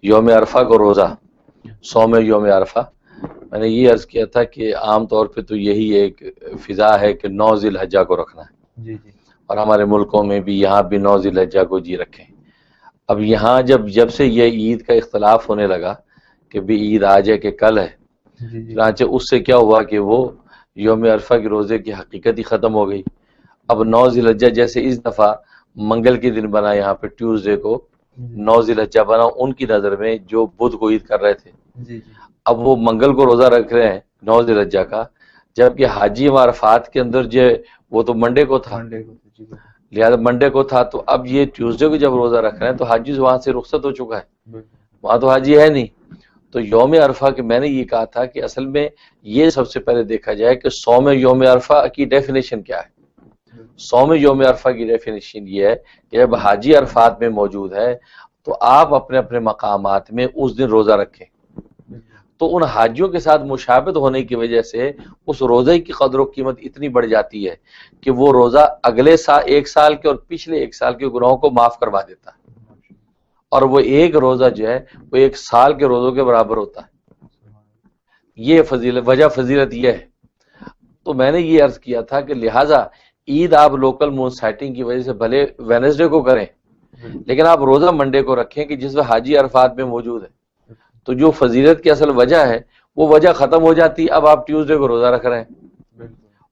یوم عرفہ کو روزہ، صوم یوم عرفہ، میں نے یہ عرض کیا تھا کہ عام طور پہ تو یہی ایک فضا ہے کہ 9 ذی الحجہ کو رکھنا ہے، جی جی اور ہمارے ملکوں میں بھی یہاں بھی 9 ذی الحجہ کو جی رکھیں۔ اب یہاں جب سے یہ عید کا اختلاف ہونے لگا کہ بھی عید آج ہے کہ کل ہے، جی جی چنانچہ اس سے کیا ہوا کہ وہ یوم عرفہ کے روزے کی حقیقت ہی ختم ہو گئی۔ اب 9 ذی الحجہ جیسے اس دفعہ منگل کے دن بنا، یہاں پہ ٹیوزڈے کو 9 ذی الحجہ بنا، ان کی نظر میں جو بدھ کو عید کر رہے تھے، جی جی اب وہ منگل کو روزہ رکھ رہے ہیں 9 ذی الحجہ کا، جبکہ حاجی عرفات کے اندر جو وہ تو منڈے کو تھا، منڈے کو جی بالکل لہٰذا منڈے کو تھا، تو اب یہ ٹیوزڈے کو جب روزہ رکھ رہے ہیں تو حاجی وہاں سے رخصت ہو چکا ہے، بالکل وہاں تو حاجی ہے نہیں۔ تو یوم عرفہ کے میں نے یہ کہا تھا کہ اصل میں یہ سب سے پہلے دیکھا جائے کہ صوم یوم عرفہ کی ڈیفینیشن کیا ہے۔ صوم یوم عرفہ کی ڈیفینیشن یہ ہے کہ جب حاجی عرفات میں موجود ہے تو آپ اپنے اپنے مقامات میں اس دن روزہ رکھیں، تو ان حاجیوں کے ساتھ مشابہت ہونے کی وجہ سے اس روزے کی قدر و قیمت اتنی بڑھ جاتی ہے کہ وہ روزہ اگلے سال، ایک سال کے اور پچھلے ایک سال کے گناہوں کو معاف کروا دیتا ہے، اور وہ ایک روزہ جو ہے وہ ایک سال کے روزوں کے برابر ہوتا ہے۔ یہ فضیلت یہ ہے۔ تو میں نے یہ عرض کیا تھا کہ لہٰذا عید آپ لوکل مون سائٹنگ کی وجہ سے بھلے وینسڈے کو کریں، لیکن آپ روزہ منڈے کو رکھیں کہ جس میں حاجی عرفات میں موجود ہے، تو جو فضیلت کی اصل وجہ ہے وہ وجہ ختم ہو جاتی، اب آپ ٹیوزڈے کو روزہ رکھ رہے ہیں۔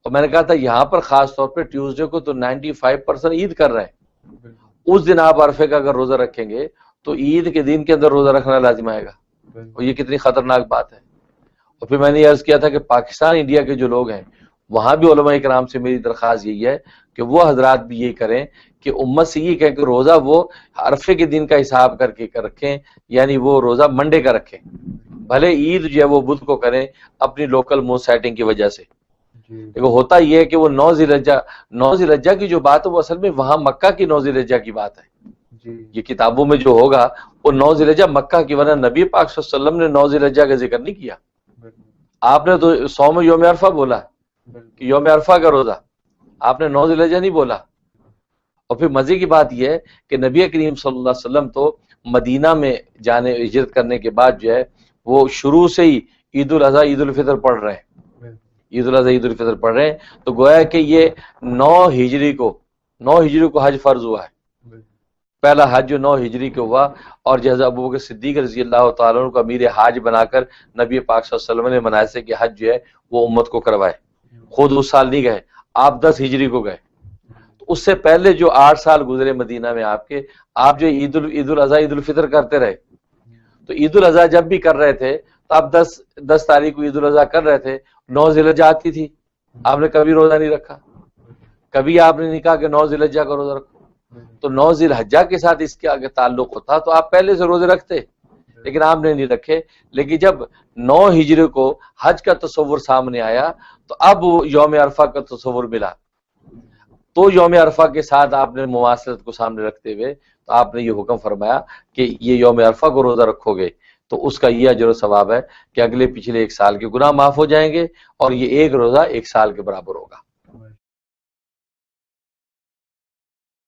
اور میں نے کہا تھا یہاں پر خاص طور پہ ٹیوزڈے کو تو 95% عید کر رہے ہیں، اس دن آپ عرفے کا اگر روزہ رکھیں گے تو عید کے دن کے اندر روزہ رکھنا لازم آئے گا، اور یہ کتنی خطرناک بات ہے۔ اور پھر میں نے یہ عرض کیا تھا کہ پاکستان انڈیا کے جو لوگ ہیں وہاں بھی علماء کرام سے میری درخواست یہی ہے کہ وہ حضرات بھی یہی کریں کہ امت سے یہ کہیں کہ روزہ وہ عرفے کے دن کا حساب کر کے رکھیں، یعنی وہ روزہ منڈے کا رکھیں، بھلے عید جو ہے وہ بدھ کو کریں اپنی لوکل مون سیٹنگ کی وجہ سے۔ دیکھو ہوتا یہ ہے کہ وہ 9 ذی الحجہ کی جو بات ہے وہ اصل میں وہاں مکہ کی 9 ذی الحجہ کی بات ہے، یہ کتابوں میں جو ہوگا وہ 9 ذی الحجہ مکہ کی، ورنہ نبی پاک صلی اللہ علیہ وسلم نے 9 ذی الحجہ کا ذکر نہیں کیا۔ آپ نے تو صوم یوم عرفہ بولا کہ یوم عرفہ کا روزہ، آپ نے 9 ذی الحجہ نہیں بولا۔ اور پھر مزے کی بات یہ ہے کہ نبی کریم صلی اللہ علیہ وسلم تو مدینہ میں جانے ہجرت کرنے کے بعد جو ہے وہ شروع سے ہی عید الاضحیٰ عید الفطر پڑھ رہے ہیں، عید الاضحیٰ عید الفطر پڑھ رہے ہیں، تو گویا کہ یہ 9 ہجری کو حج فرض ہوا ہے، پہلا حج جو 9 ہجری کو ہوا، اور جیسے ابوبکر صدیق رضی اللہ تعالیٰ عنہ کو امیر حاج بنا کر نبی پاک صلی اللہ علیہ وسلم نے مناسک کہ حج جو ہے وہ امت کو کروائے، خود اس سال نہیں گئے، آپ 10 ہجری کو گئے، تو اس سے پہلے جو 8 سال گزرے مدینہ میں آپ کے، آپ جو عید الاضحیٰ عید الفطر کرتے رہے، تو عید الاضحیٰ جب بھی کر رہے تھے تو آپ 10 تاریخ کو عید الاضحیٰ کر رہے تھے، 9 ذی الحجہ آتی تھی، آپ نے کبھی روزہ نہیں رکھا، کبھی آپ نے نہیں کہا کہ 9 ذی الحجہ کا روزہ رکھو، تو 9 ذی الحجہ کے ساتھ اس کے آگے تعلق ہوتا تو آپ پہلے سے روزے رکھتے، لیکن آپ نے نہیں رکھے۔ لیکن جب 9 ہجری کو حج کا تصور سامنے آیا تو اب یوم عرفہ کا تصور ملا، تو یوم عرفہ کے ساتھ آپ نے مواصلت کو سامنے رکھتے ہوئے تو آپ نے یہ حکم فرمایا کہ یہ یوم عرفہ کو روزہ رکھو گے تو اس کا یہ اجر و ثواب ہے کہ اگلے پچھلے ایک سال کے گناہ معاف ہو جائیں گے، اور یہ ایک روزہ ایک سال کے برابر ہوگا۔